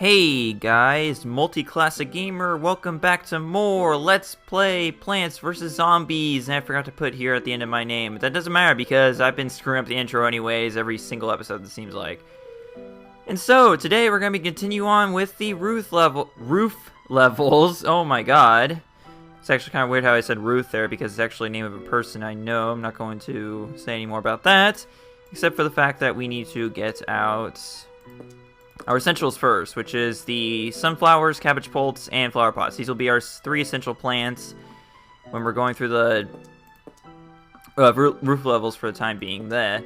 Hey guys, Multi-Classic Gamer, welcome back to more Let's Play Plants vs. Zombies, and I forgot to put here at the end of my name. That doesn't matter because I've been screwing up the intro anyways, every single episode it seems like. And so, today we're going to continue on with the roof levels, oh my god. It's actually kind of weird how I said Ruth there because it's actually the name of a person I know. I'm not going to say any more about that, except for the fact that we need to get out our essentials first, which is the sunflowers, cabbage pults, and flower pots. These will be our 3 essential plants when we're going through the roof levels for the time being there.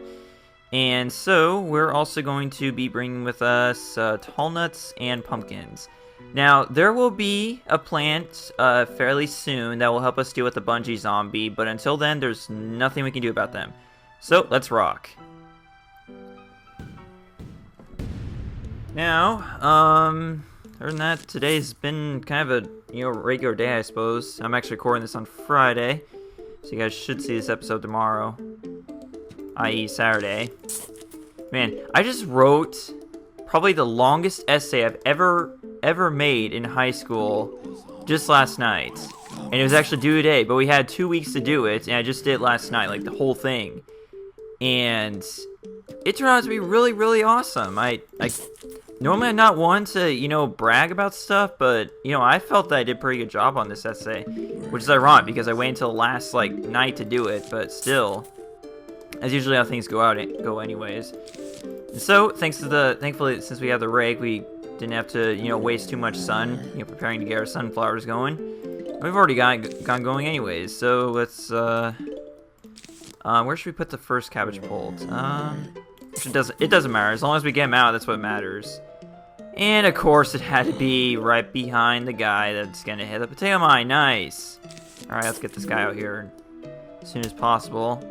And so, we're also going to be bringing with us tall nuts and pumpkins. Now, there will be a plant fairly soon that will help us deal with the bungee zombie, but until then, there's nothing we can do about them. So, let's rock. Now, other than that, today's been kind of a, regular day, I suppose. I'm actually recording this on Friday, so you guys should see this episode tomorrow, i.e. Saturday. Man, I just wrote probably the longest essay I've ever made in high school just last night. And it was actually due today, but we had 2 weeks to do it, and I just did it last night, like the whole thing. And it turned out to be really, really awesome. Normally I'm not one to, brag about stuff, but, I felt that I did a pretty good job on this essay, which is ironic because I waited until last, night to do it, but still, as usually how things go anyways. And so, thankfully, since we have the rake, we didn't have to, waste too much sun, preparing to get our sunflowers going. We've already gone going anyways, so let's, where should we put the first cabbage pult? It doesn't matter. As long as we get them out, that's what matters. And, of course, it had to be right behind the guy that's going to hit the potato mine. Nice. Alright, let's get this guy out here as soon as possible.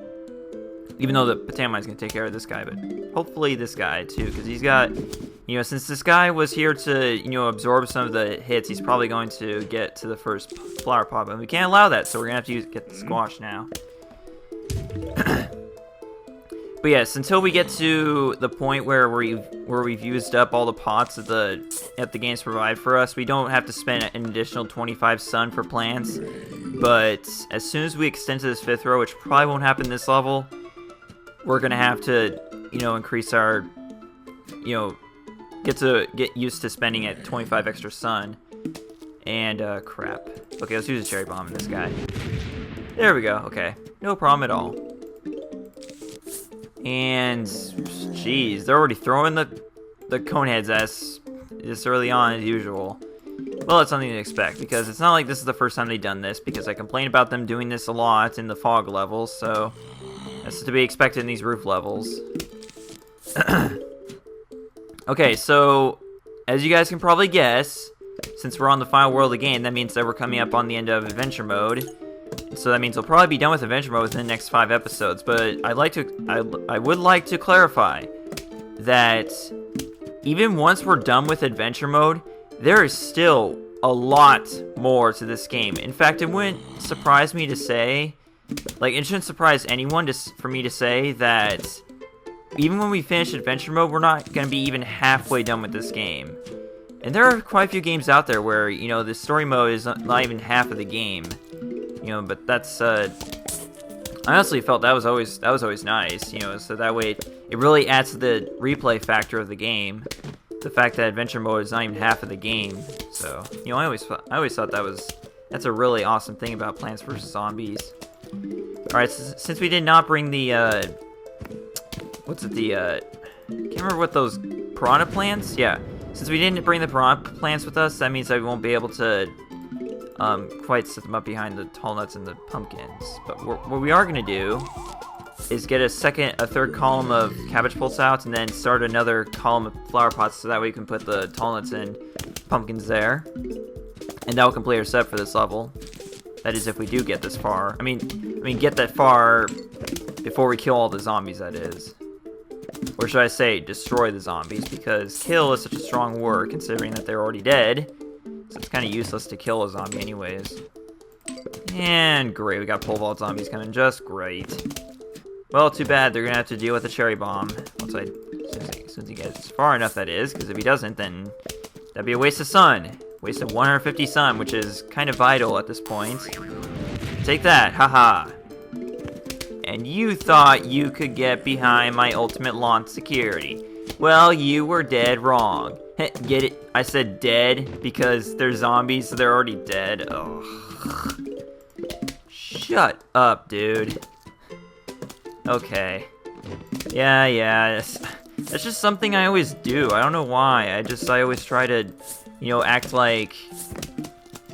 Even though the potato mine's going to take care of this guy, but hopefully this guy, too. Because he's got, since this guy was here to, absorb some of the hits, he's probably going to get to the first flower pot. But we can't allow that, so we're going to have to get the squash now. But yes, until we get to the point where we've used up all the pots that the games provide for us, we don't have to spend an additional 25 sun for plants. But as soon as we extend to this 5th row, which probably won't happen this level, we're gonna have to, increase our, get used to spending at 25 extra sun. And crap. Okay, let's use a cherry bomb on this guy. There we go. Okay, no problem at all. And, jeez, they're already throwing the cone heads at us this early on as usual. Well, it's something to expect, because it's not like this is the first time they've done this, because I complained about them doing this a lot in the fog levels, so that's to be expected in these roof levels. Okay, so, as you guys can probably guess, since we're on the final world of the game, that means that we're coming up on the end of adventure mode. So that means we'll probably be done with adventure mode within the next 5 episodes. But I would like to clarify that even once we're done with adventure mode, there is still a lot more to this game. In fact, it wouldn't surprise me to say, it shouldn't surprise anyone for me to say that even when we finish adventure mode, we're not going to be even halfway done with this game. And there are quite a few games out there where, the story mode is not even half of the game. But that's, I honestly felt that was always nice, so that way it really adds to the replay factor of the game. The fact that adventure mode is not even half of the game. So, I always thought that's a really awesome thing about Plants vs. Zombies. Alright, since we did not bring the, I can't remember what those piranha plants? Yeah. Since we didn't bring the piranha plants with us, that means that we won't be able to quite set them up behind the tall nuts and the pumpkins. But what we are going to do is get a 3rd column of cabbage pults out and then start another column of flower pots so that way we can put the tall nuts and pumpkins there. And that will complete our set for this level. That is if we do get this far. I mean get that far before we kill all the zombies, that is. Or should I say, destroy the zombies, because kill is such a strong word considering that they're already dead. So it's kind of useless to kill a zombie anyways. And great, we got pole vault zombies coming just great. Well, too bad, they're gonna have to deal with a cherry bomb. As soon as he gets far enough, that is, because if he doesn't, then That'd be a waste of sun. Waste of 150 sun, which is kind of vital at this point. Take that, haha. And you thought you could get behind my ultimate launch security. Well, you were dead wrong. Get it? I said dead because they're zombies, so they're already dead. Ugh. Shut up, dude. Okay. Yeah. That's just something I always do. I don't know why. I always try to, act like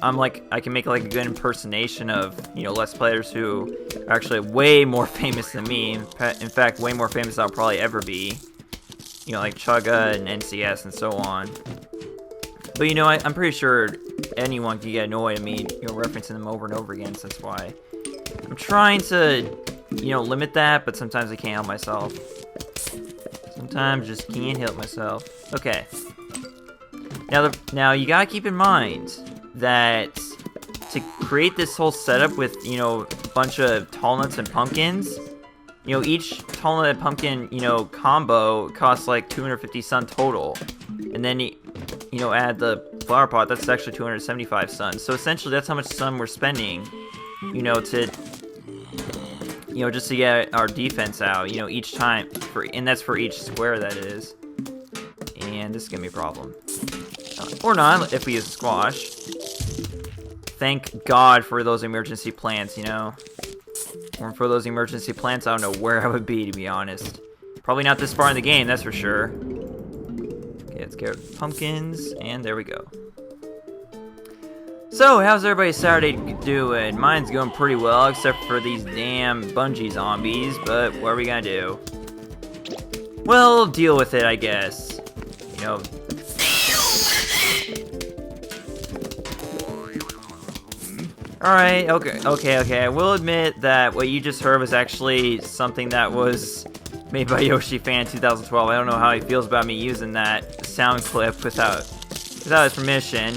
I can make like a good impersonation of, Let's Players who are actually way more famous than me. In fact, way more famous than I'll probably ever be. Like Chugga and NCS and so on. But I'm pretty sure anyone can get annoyed at me, referencing them over and over again. So that's why I'm trying to, limit that. But sometimes I can't help myself. Sometimes just can't help myself. Okay. Now you gotta keep in mind that to create this whole setup with, a bunch of tall nuts and pumpkins, each tall nut and pumpkin, combo costs like 250 sun total. And then, add the flower pot, that's actually 275 sun. So essentially that's how much sun we're spending, just to get our defense out, each time. And that's for each square, that is. And this is gonna be a problem. Or not, if we use squash. Thank God for those emergency plants, Or for those emergency plants, I don't know where I would be, to be honest. Probably not this far in the game, that's for sure. Okay, let's get pumpkins, and there we go. So, how's everybody Saturday doing? Mine's going pretty well, except for these damn bungee zombies, but what are we gonna do? Well, deal with it, I guess. Alright, okay. I will admit that what you just heard was actually something that was made by Yoshi Fan 2012. I don't know how he feels about me using that sound clip without his permission.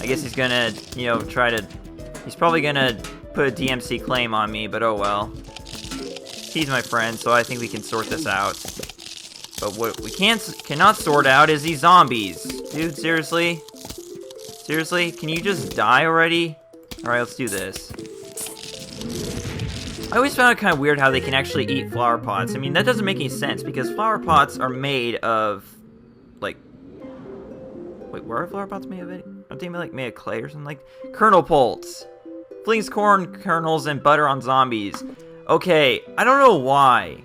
I guess he's gonna, he's probably gonna put a DMC claim on me, but oh well. He's my friend, so I think we can sort this out. But what we cannot sort out is these zombies. Dude, seriously? Seriously? Can you just die already? Alright, let's do this. I always found it kind of weird how they can actually eat flower pots. I mean, that doesn't make any sense, because flower pots are made of, like... Wait, where are flower pots made of? Aren't they made of clay or something? Like, kernel pulse. Flings corn kernels and butter on zombies. Okay, I don't know why,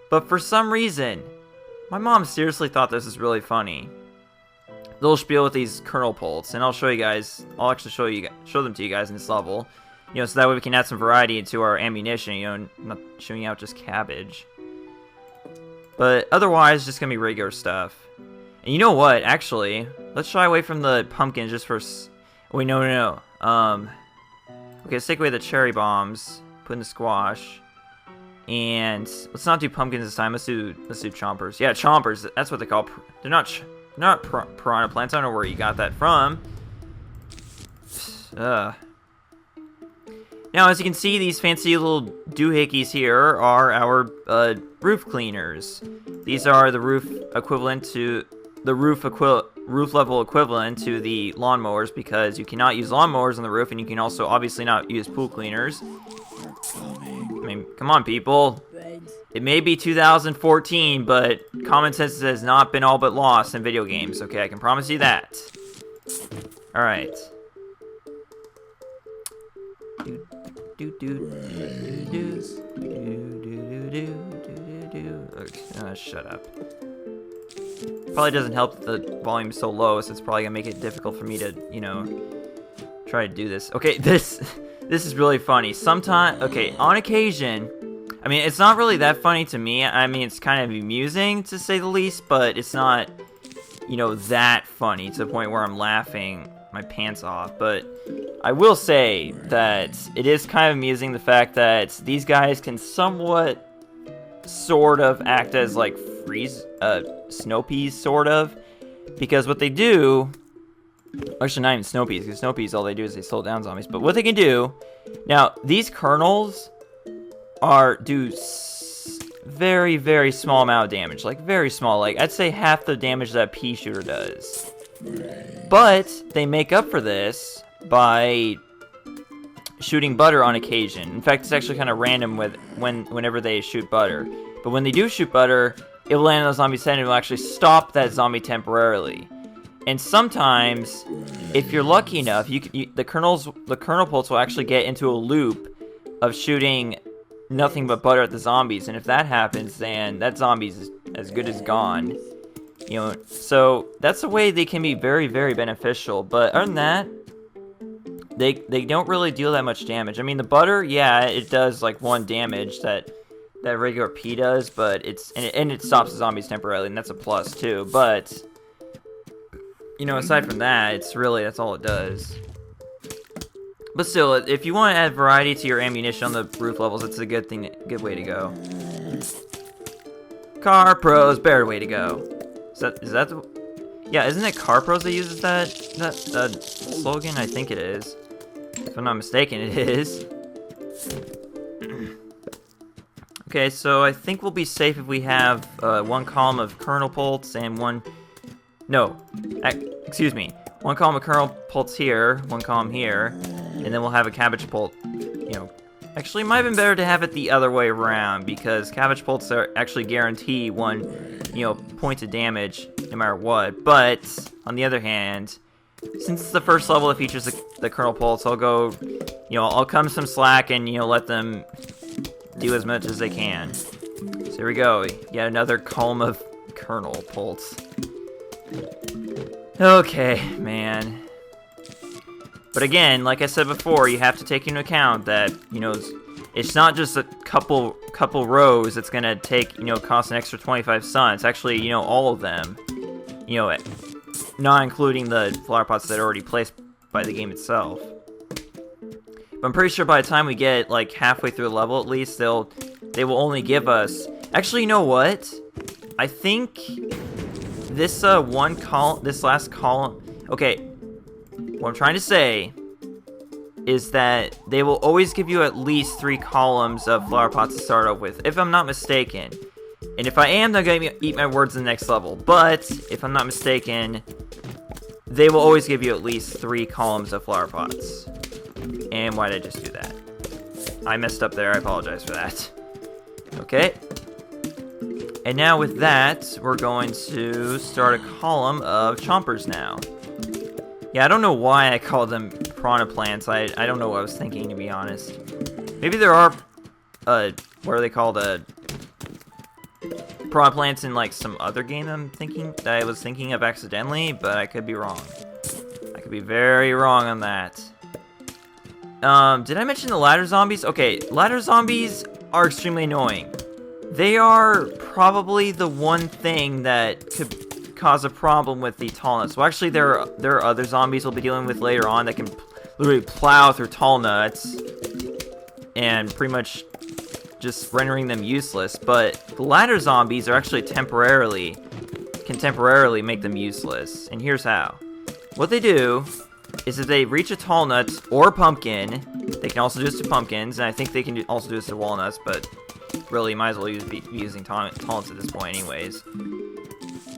but for some reason, my mom seriously thought this was really funny. Little spiel with these kernel pulse, and I'll show you guys. I'll actually show them to you guys in this level, so that way we can add some variety into our ammunition. Not shooting out just cabbage. But otherwise, just gonna be regular stuff. And you know what? Actually, let's shy away from the pumpkins just for. Wait, no. Okay, let's take away the cherry bombs. Put in the squash. And let's not do pumpkins this time. Let's do chompers. Yeah, chompers. That's what they call. They're not piranha plants. I don't know where you got that from. Now, as you can see, these fancy little doohickeys here are our roof cleaners. These are the roof level equivalent to the lawnmowers, because you cannot use lawnmowers on the roof, and you can also obviously not use pool cleaners. I mean, come on, people. It may be 2014, but common sense has not been all but lost in video games. Okay, I can promise you that. Alright. Shut up. Probably doesn't help that the volume's so low, so it's probably gonna make it difficult for me to, try to do this. Okay, this is really funny. On occasion, I mean, it's not really that funny to me. I mean, it's kind of amusing, to say the least, but it's not, that funny to the point where I'm laughing my pants off. But I will say that it is kind of amusing, the fact that these guys can somewhat, sort of, act as, like, snow peas, sort of. Because what they do... Actually, not even snow peas, because snow peas, all they do is they slow down zombies. But what they can do... Now, these kernels... do very, very small amount of damage. Like, very small. Like, I'd say half the damage that a pea shooter does. But they make up for this by shooting butter on occasion. In fact, it's actually kind of random whenever they shoot butter. But when they do shoot butter, it will land on the zombie's head and it will actually stop that zombie temporarily. And sometimes, if you're lucky enough, the kernel pulse will actually get into a loop of shooting nothing but butter at the zombies. And if that happens, then that zombie's as good as gone. You know, so that's a way they can be very, very beneficial. But other than that, they don't really deal that much damage. I mean, the butter, yeah, it does like 1 damage that regular P does, but it stops the zombies temporarily, and that's a plus too. But you know, aside from that, that's all it does. But still, if you want to add variety to your ammunition on the roof levels, it's a good way to go. Car Pros, better way to go. Is that the... Yeah, isn't it Car Pros that uses that slogan? I think it is. If I'm not mistaken, it is. Okay, so I think we'll be safe if we have 1 column of kernel pulse and 1... No, excuse me. 1 column of kernel pulse here, 1 column here, and then we'll have a cabbage pulse. You know, actually, it might have been better to have it the other way around, because cabbage pulse actually guarantee 1, you know, point of damage no matter what. But on the other hand, since it's the first level that features the kernel pulse, I'll come some slack and, you know, let them do as much as they can. So here we go, yet another column of kernel pulse. Okay, man. But again, like I said before, you have to take into account that, you know, it's not just a couple rows that's gonna take, you know, cost an extra 25 sun. It's actually, you know, all of them. You know, not including the flower pots that are already placed by the game itself. But I'm pretty sure by the time we get like halfway through the level, at least they will only give us. Actually, you know what? I think this this last column. Okay, what I'm trying to say is that they will always give you at least 3 columns of flower pots to start off with, if I'm not mistaken. And if I am, they're going to eat my words in the next level. But if I'm not mistaken, they will always give you at least 3 columns of flower pots. And why did I just do that? I messed up there. I apologize for that. Okay. And now with that, we're going to start a column of chompers now. Yeah, I don't know why I called them piranha plants. I don't know what I was thinking, to be honest. Maybe there are, what are they called? Piranha plants in like some other game that I was thinking of accidentally, but I could be wrong. I could be very wrong on that. Did I mention the ladder zombies? Okay, ladder zombies are extremely annoying. They are probably the one thing that could cause a problem with the tall nuts. Well, actually, there are other zombies we'll be dealing with later on that can literally plow through tall nuts and pretty much just rendering them useless. But the ladder zombies are actually can temporarily make them useless. And here's how. What they do is if they reach a tall nut or pumpkin, they can also do this to pumpkins, and I think they can also do this to walnuts, but really, might as well be using tall nuts at this point anyways.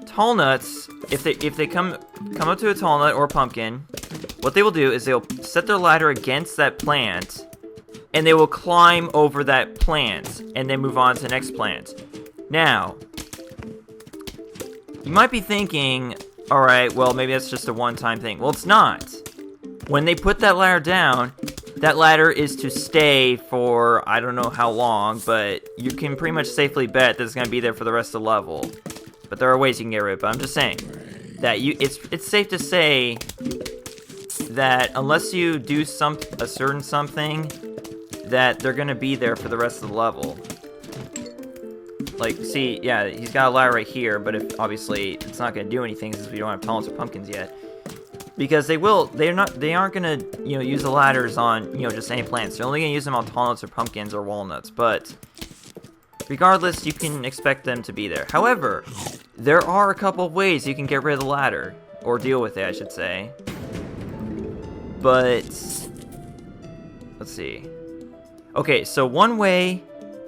Tall nuts, if they come up to a tall nut or a pumpkin, what they will do is they'll set their ladder against that plant, and they will climb over that plant, and then move on to the next plant. Now, you might be thinking, alright, well, maybe that's just a one-time thing. Well, it's not. When they put that ladder down, that ladder is to stay for, I don't know how long, but you can pretty much safely bet that it's going to be there for the rest of the level. But there are ways you can get rid of it, but I'm just saying that it's safe to say that unless you do a certain something, that they're going to be there for the rest of the level. Like, see, yeah, he's got a ladder right here, but obviously it's not going to do anything since we don't have tall nuts or pumpkins yet. Because they aren't gonna, you know, use the ladders on, you know, just any plants. They're only gonna use them on tall nuts or pumpkins or walnuts, but regardless, you can expect them to be there. However, there are a couple of ways you can get rid of the ladder, or deal with it, I should say. But let's see. Okay, so one way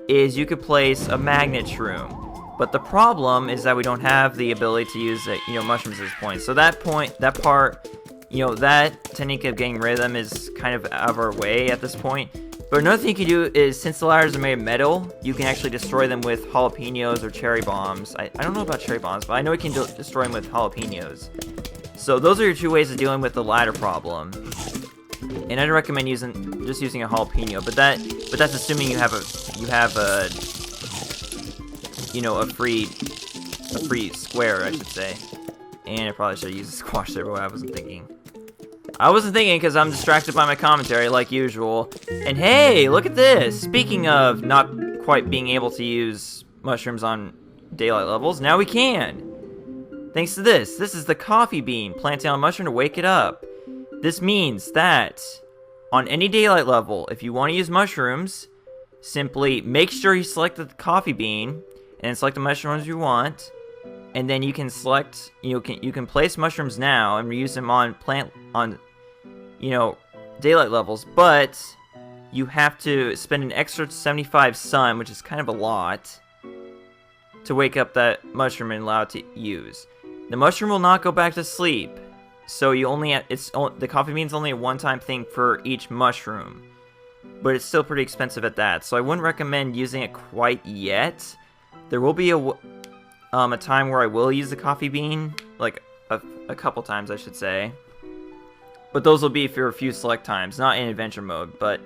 is you could place a magnet shroom. But the problem is that we don't have the ability to use, mushrooms at this point. So that part, that technique of getting rid of them is kind of out of our way at this point. But another thing you can do is, since the ladders are made of metal, you can actually destroy them with jalapenos or cherry bombs. I don't know about cherry bombs, but I know you can destroy them with jalapenos. So those are your two ways of dealing with the ladder problem. And I'd recommend using a jalapeno, but that's assuming you have a free square, I should say. And I probably should have used a squash there, but I wasn't thinking. Because I'm distracted by my commentary, like usual. And hey, look at this! Speaking of not quite being able to use mushrooms on daylight levels, now we can! Thanks to this. This is the coffee bean, planted on a mushroom to wake it up. This means that on any daylight level, if you want to use mushrooms, simply make sure you select the coffee bean, and select the mushrooms you want, and then you can select, you can place mushrooms now and reuse them on daylight levels, but you have to spend an extra 75 sun, which is kind of a lot, to wake up that mushroom and allow it to use. The mushroom will not go back to sleep, so the coffee bean's only a one-time thing for each mushroom, but it's still pretty expensive at that, so I wouldn't recommend using it quite yet. There will be a time where I will use the coffee bean, like a couple times, I should say. But those will be for a few select times, not in adventure mode. But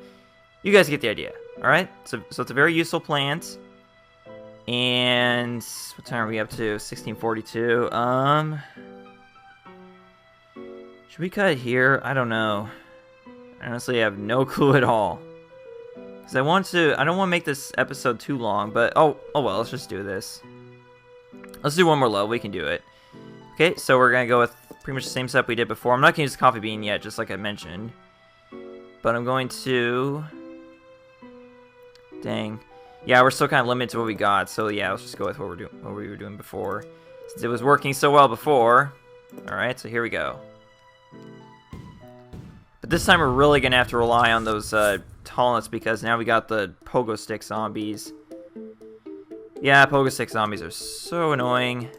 you guys get the idea, all right? So it's a very useful plant. And what time are we up to? 1642. Should we cut it here? I don't know. I honestly have no clue at all. Because I don't want to make this episode too long, but oh well, let's just do this. Let's do one more level, we can do it. Okay, so we're gonna go with pretty much the same setup we did before. I'm not gonna use the coffee bean yet, just like I mentioned. But I'm going to... Dang. Yeah, we're still kind of limited to what we got, so yeah, let's just go with what we were doing before. Since it was working so well before. Alright, so here we go. But this time we're really gonna have to rely on those tall nuts, because now we got the pogo stick zombies. Yeah, pogo stick zombies are so annoying.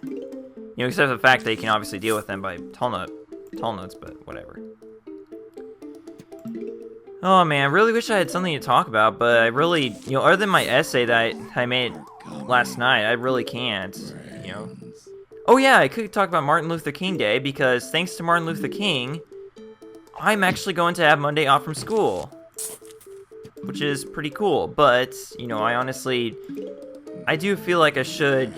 Except for the fact that you can obviously deal with them by tall nuts, but whatever. Oh man, I really wish I had something to talk about, but I really, other than my essay that I made last night, I really can't, Oh yeah, I could talk about Martin Luther King Day, because thanks to Martin Luther King, I'm actually going to have Monday off from school. Which is pretty cool, but, I do feel like I should,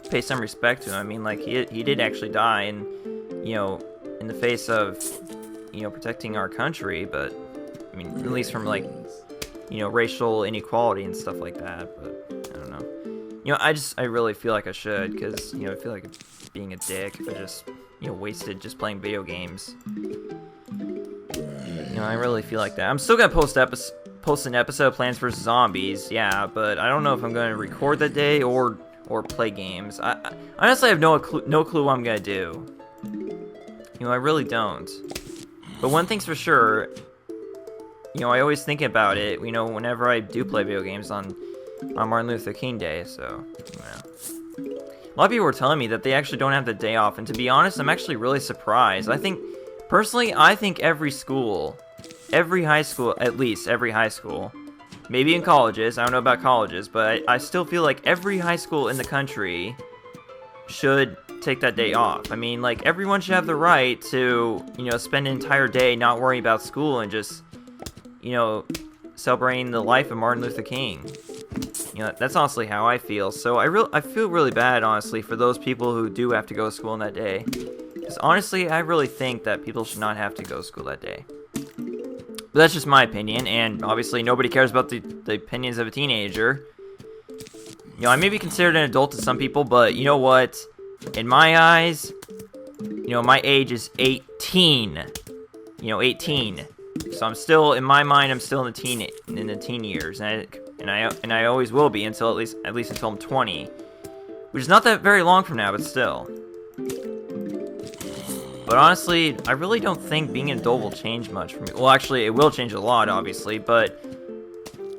pay some respect to him. I mean, like, he did actually die, and, in the face of, protecting our country, but, I mean, at least from, like, racial inequality and stuff like that, but, I don't know. I really feel like I should, because, I feel like being a dick if I just, wasted just playing video games. I really feel like that. I'm still gonna post an episode of Plants vs. Zombies, yeah, but I don't know if I'm gonna record that day or play games. I honestly have no clue what I'm gonna do. I really don't. But one thing's for sure, I always think about it, whenever I do play video games on Martin Luther King Day, so, A lot of people were telling me that they actually don't have the day off, and to be honest, I'm actually really surprised. Personally, I think every high school, at least every high school, maybe in colleges, I don't know about colleges, but I still feel like every high school in the country should take that day off. I mean, like, everyone should have the right to, spend an entire day not worrying about school and just, celebrating the life of Martin Luther King. That's honestly how I feel. So I feel really bad, honestly, for those people who do have to go to school on that day. Because honestly, I really think that people should not have to go to school that day. But that's just my opinion, and obviously nobody cares about the opinions of a teenager. I may be considered an adult to some people, but you know what? In my eyes, my age is 18. 18. So I'm still, in my mind, I'm still in the teen years, and I always will be until at least until I'm 20, which is not that very long from now, but still. But honestly, I really don't think being an adult will change much for me. Well, actually, it will change a lot, obviously, but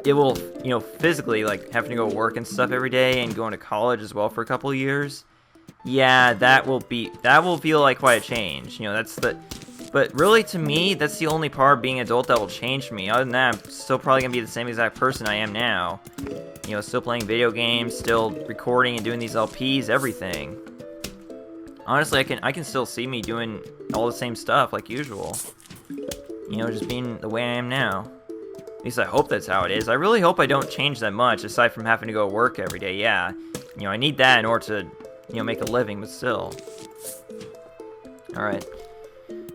it will, you know, physically, like, having to go to work and stuff every day and going to college as well for a couple of years, yeah, that will feel like quite a change. You know, but really, to me, that's the only part of being an adult that will change me. Other than that, I'm still probably gonna be the same exact person I am now. You know, still playing video games, still recording and doing these LPs, everything. Honestly, I can still see me doing all the same stuff like usual. You know, just being the way I am now. At least I hope that's how it is. I really hope I don't change that much, aside from having to go to work every day. Yeah, you know, I need that in order to, you know, make a living, but still. Alright.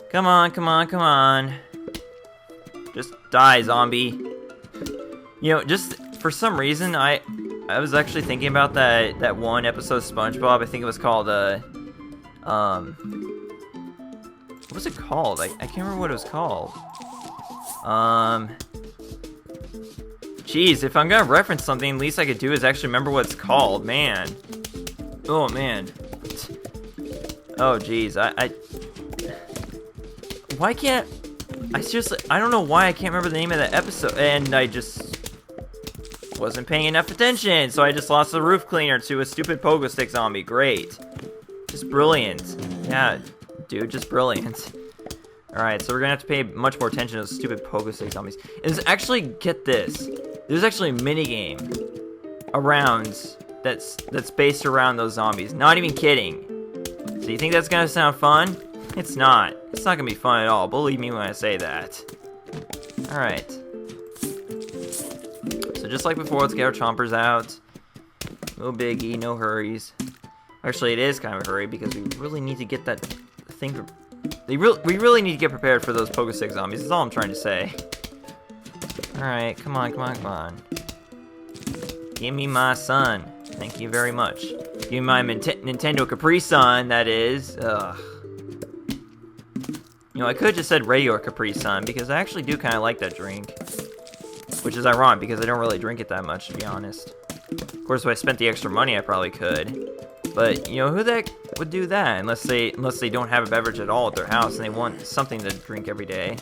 Come on, come on, come on. Just die, zombie. You know, just for some reason, I was actually thinking about that one episode of SpongeBob. I think it was called, what was it called? I can't remember what it was called. Jeez, if I'm gonna reference something, the least I could do is actually remember what it's called, man. Oh, man. Oh, jeez, why can't... I seriously... I don't know why I can't remember the name of that episode, and I just... wasn't paying enough attention, so I just lost the roof cleaner to a stupid pogo stick zombie. Great. Just brilliant. Yeah, dude, just brilliant. Alright, so we're gonna have to pay much more attention to those stupid pogo stick zombies. And there's actually... get this. There's actually a minigame around... that's based around those zombies. Not even kidding. So you think that's gonna sound fun? It's not. It's not gonna be fun at all. Believe me when I say that. Alright. So just like before, let's get our chompers out. No biggie, no hurries. Actually, it is kind of a hurry because we really need to get that thing... we really need to get prepared for those pogo stick zombies. That's all I'm trying to say. Alright, come on, come on, come on. Give me my sun. Thank you very much. Give me my Nintendo Capri Sun, that is. Ugh. You know, I could have just said regular Capri Sun, because I actually do kind of like that drink. Which is ironic, because I don't really drink it that much, to be honest. Of course, if I spent the extra money, I probably could. But, you know, who the heck would do that? Unless they don't have a beverage at all at their house, and they want something to drink every day.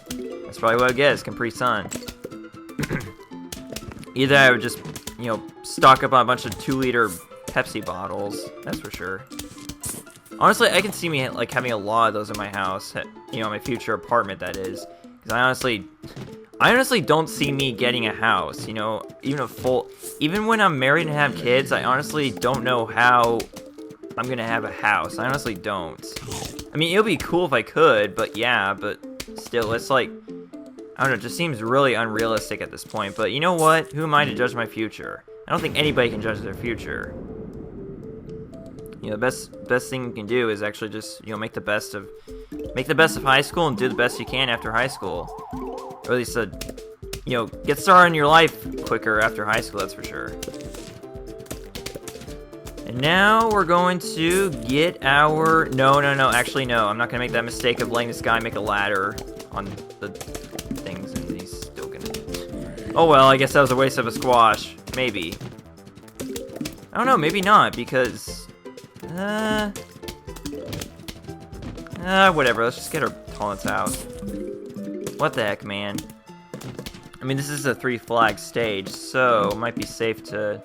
That's probably what I guess, Capri Sun. Either I would just, you know, stock up on a bunch of 2-liter Pepsi bottles, that's for sure. Honestly, I can see me, like, having a lot of those in my house, you know, my future apartment, that is. Because I honestly don't see me getting a house, you know, even when I'm married and have kids, I honestly don't know how I'm gonna have a house. I honestly don't. I mean, it would be cool if I could, but yeah, but still, it's like, I don't know, it just seems really unrealistic at this point. But you know what? Who am I to judge my future? I don't think anybody can judge their future. You know, the best thing you can do is actually just, you know, make the best of high school and do the best you can after high school. Or at least, you know, get started in your life quicker after high school, that's for sure. And now we're going to get our... No, actually no. I'm not going to make that mistake of letting this guy make a ladder on the things, and he's still going to... Oh well, I guess that was a waste of a squash. Maybe. I don't know, maybe not, because... whatever, let's just get our tallness out. What the heck, man? I mean, this is a 3-flag stage, so it might be safe to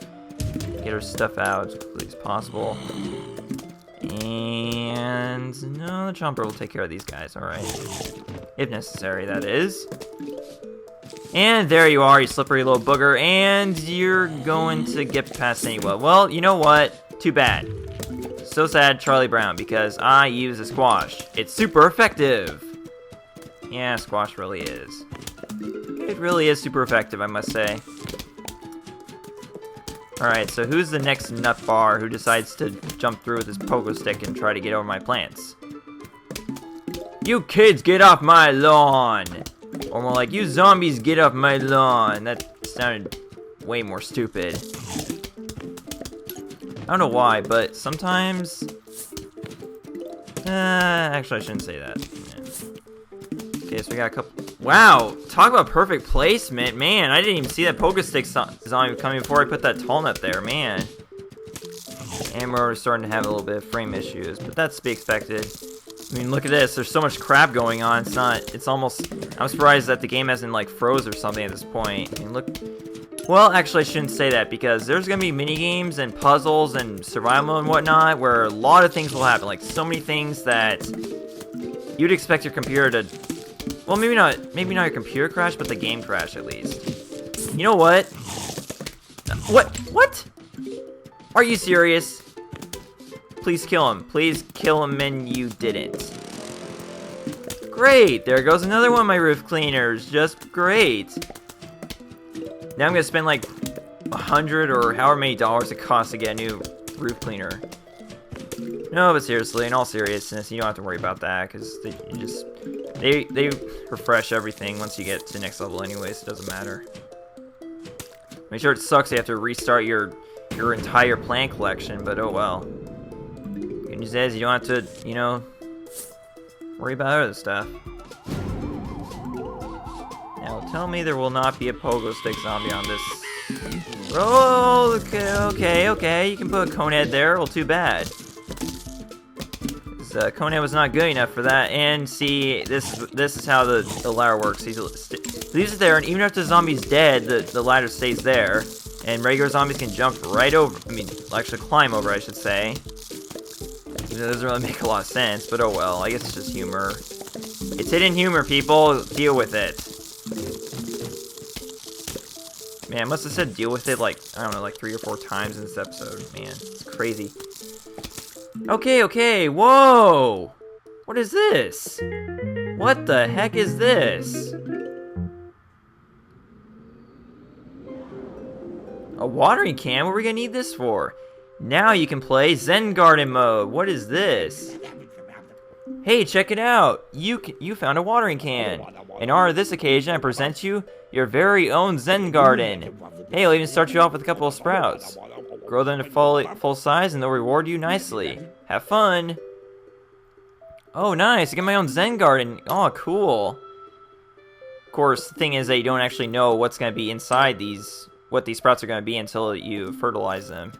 get our stuff out as quickly as possible. And... no, the chomper will take care of these guys, alright. If necessary, that is. And there you are, you slippery little booger, and you're going to get past anyway. Well, you know what? Too bad. So sad, Charlie Brown, because I use a squash. It's super effective! Yeah, squash really is. It really is super effective, I must say. Alright, so who's the next nut bar who decides to jump through with his pogo stick and try to get over my plants? You kids, get off my lawn! Or more like, you zombies, get off my lawn! That sounded way more stupid. I don't know why, but sometimes... actually, I shouldn't say that. Yeah. Okay, so we got a couple... Wow! Talk about perfect placement! Man, I didn't even see that pogo stick zombie coming before I put that tall nut there, man. And we're starting to have a little bit of frame issues, but that's to be expected. I mean, look at this. There's so much crap going on. It's almost... I'm surprised that the game hasn't, like, froze or something at this point. I mean, look Well, actually, I shouldn't say that, because there's going to be mini-games and puzzles and survival and whatnot, where a lot of things will happen. Like, so many things that you'd expect your computer to... Well, maybe not your computer crash, but the game crash, at least. You know what? What? Are you serious? Please kill him. Please kill him, and you didn't. Great! There goes another one of my roof cleaners. Just great. Now I'm gonna spend like $100 or however many dollars it costs to get a new roof cleaner. No, but seriously, in all seriousness, you don't have to worry about that, because they refresh everything once you get to the next level anyway, so it doesn't matter. Make sure it sucks you have to restart your entire plant collection, but oh well. Good news is you don't have to, you know, worry about other stuff. Now tell me there will not be a pogo stick zombie on this. Oh, okay. You can put a cone head there. Well, too bad. Cone head was not good enough for that. And see, this is how the ladder works. He leaves it there, and even if the zombie's dead, the ladder stays there. And regular zombies can jump right over. I mean, actually climb over, I should say. It doesn't really make a lot of sense, but oh well. I guess it's just humor. It's hidden humor, people. Deal with it. Man, I must have said deal with it like, I don't know, like 3 or 4 times in this episode. Man, it's crazy. Okay, whoa! What is this? What the heck is this? A watering can? What are we gonna need this for? Now you can play Zen Garden mode. What is this? Hey, check it out! You found a watering can. In honor of this occasion, I present you your very own Zen Garden. Hey, I'll even start you off with a couple of sprouts. Grow them to full size and they'll reward you nicely. Have fun! Oh, nice! I get my own Zen Garden. Oh, cool. Of course, the thing is that you don't actually know what's going to be inside what these sprouts are going to be until you fertilize them.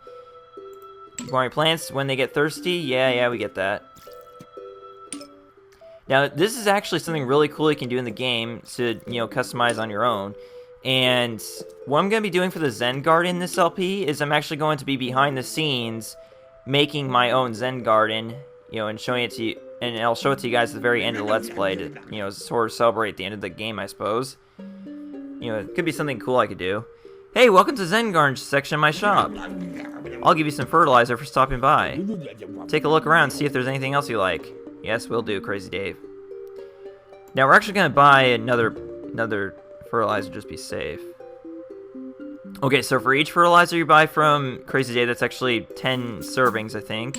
Growing plants when they get thirsty? Yeah, we get that. Now, this is actually something really cool you can do in the game to, you know, customize on your own. And what I'm going to be doing for the Zen Garden in this LP is I'm actually going to be behind the scenes making my own Zen Garden, you know, and showing it to you. And I'll show it to you guys at the very end of the Let's Play to, you know, sort of celebrate the end of the game, I suppose. You know, it could be something cool I could do. Hey, welcome to Zen Garden section of my shop. I'll give you some fertilizer for stopping by. Take a look around, see if there's anything else you like. Yes, will do, Crazy Dave. Now, we're actually going to buy another fertilizer, just be safe. Okay, so for each fertilizer you buy from Crazy Dave, that's actually 10 servings, I think.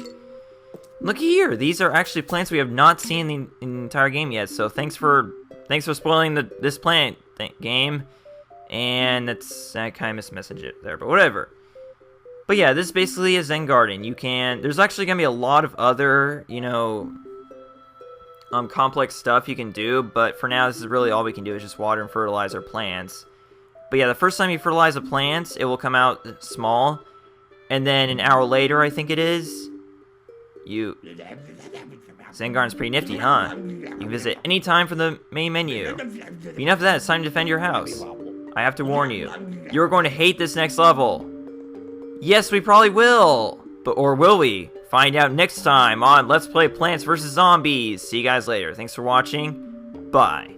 Looky here, these are actually plants we have not seen in the entire game yet, so thanks for spoiling this plant game. And I kind of mismessaged it there, but whatever. But yeah, this is basically a Zen Garden. There's actually going to be a lot of other, you know, complex stuff you can do, but for now, this is really all we can do is just water and fertilize our plants. But yeah, the first time you fertilize a plant, it will come out small, and then an hour later, I think it is, Zen Garden's pretty nifty, huh? You can visit any time from the main menu. But enough of that, it's time to defend your house. I have to warn you, you're going to hate this next level. Yes, we probably will, or will we? Find out next time on Let's Play Plants vs. Zombies. See you guys later. Thanks for watching. Bye.